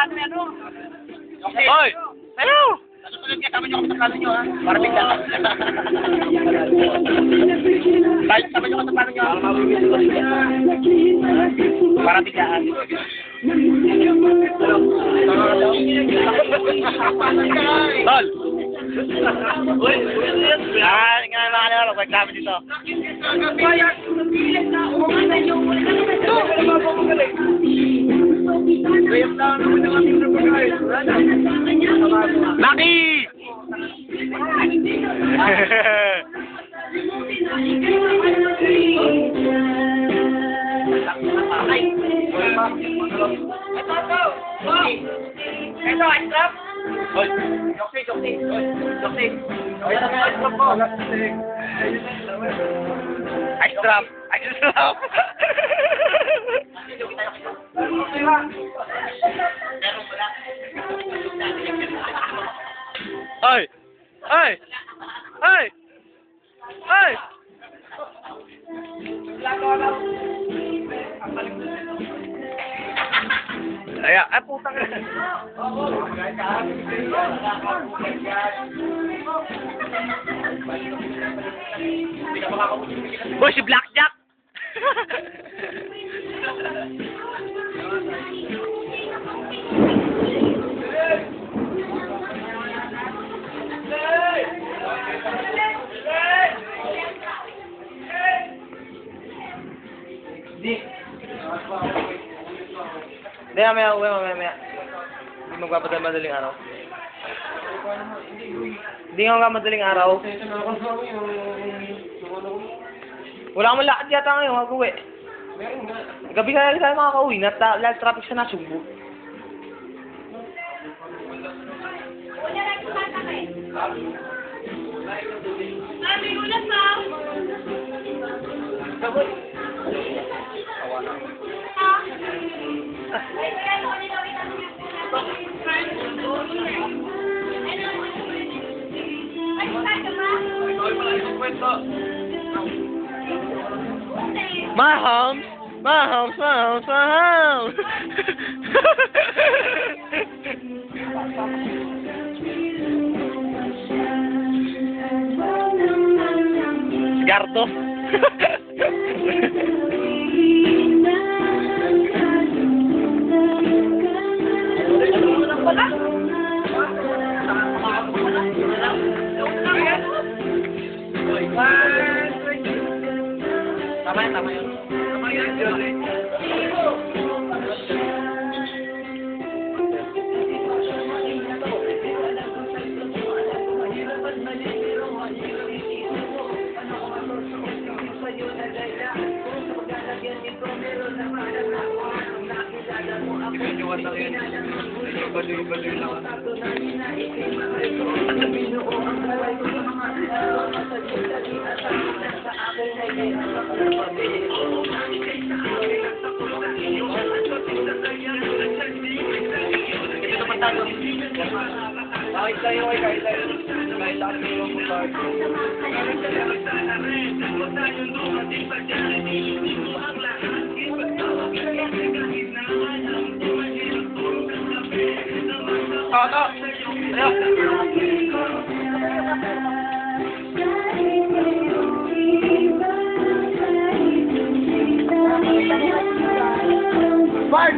plano yan, no? Hoy! Ayaw! Nasusunod niya, tama niyo kami sa plano niyo, ha? Para bigla. Kahit tama niyo kami sa plano niyo, ha? Para biglaan. Tol! Nga naman, magkakami dito. Lucky! Ito, ice drop. Joksi. Ice drop po. Ice drop! Ice drop! Ay! Ay! Ay! Ay! Ay, putang ina. Boy, si Blackjack! Hindi, mamaya. Hindi magpapadaling araw. Hindi nga madaling araw. Wala akong lakad yata ngayon, mag-uwi. Gabi ka tayo makaka-uwi, lag traffic sa Nasugbu. My homes. Gardo. Tama yun. Baloy lang. Kahit tayo. Kahit tayo Bart!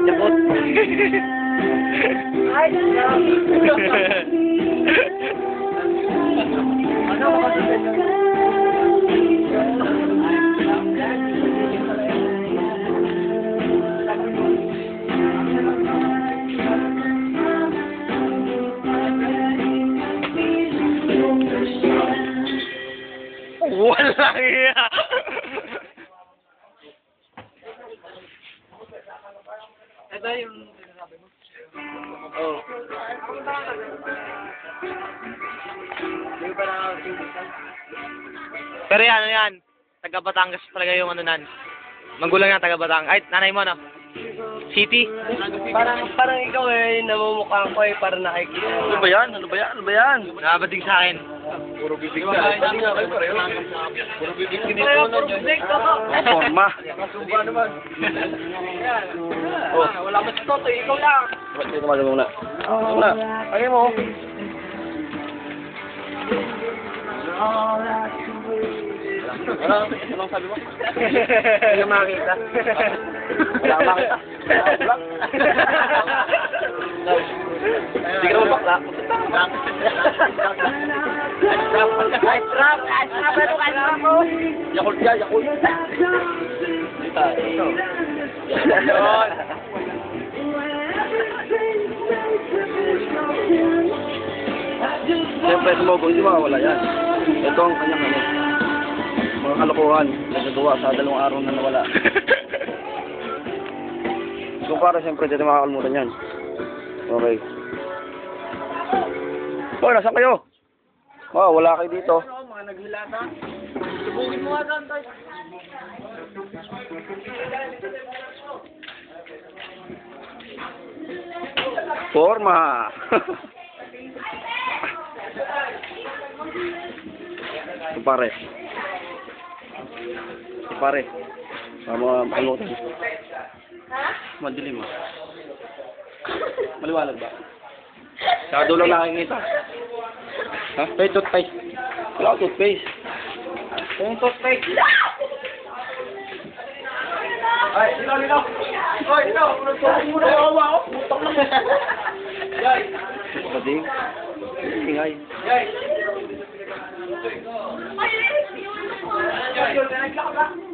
Jabot. Ay, Walang iya. ito yung sinasabi mo. Oh. Pero yan. Taga Batangas talaga yung ano nan. Magulang yan, taga Batangas. Ay, nanay mo, no? City? Parang ikaw namumukha ko parang nakikita. Ano ba yan? Nakabading sa akin. Puro bibig ka. Sabi nga kayo pareho. Puro bibig ka dito na yun. Forma. Kasumba naman. Wala mas ito. Ikaw lang. Ba't dito muna? Muna. Ayun mo. Anong sabi mo? Hindi ka makakita. Wala ka makita. Hindi ka naman bakla. Ice trap! Yakult ka, yakult. Siyempre, sumogong, hindi makawala yan. Ito ang kanyang mga kalokohan nagagawa sa 2 araw na nawala. So para siyempre dito makakalimutan yan. Okay. Oh, nasaan kayo? Oh, wala kayo dito. Mga naghilata. Subugin mo nga saan tayo. Forma. Ito pare. Ito pare. Sama kalimutan. Madilim ah. Maliwanag ba? Shadow lang nakikita. Ha? May toothpaste. Wala akong toothpaste. Yung toothpaste. Ay, linaw. Ay, linaw. Muna kawawa ako. Putang lang. Yay. Bading. Ingay. Yay. Ay, naglakas.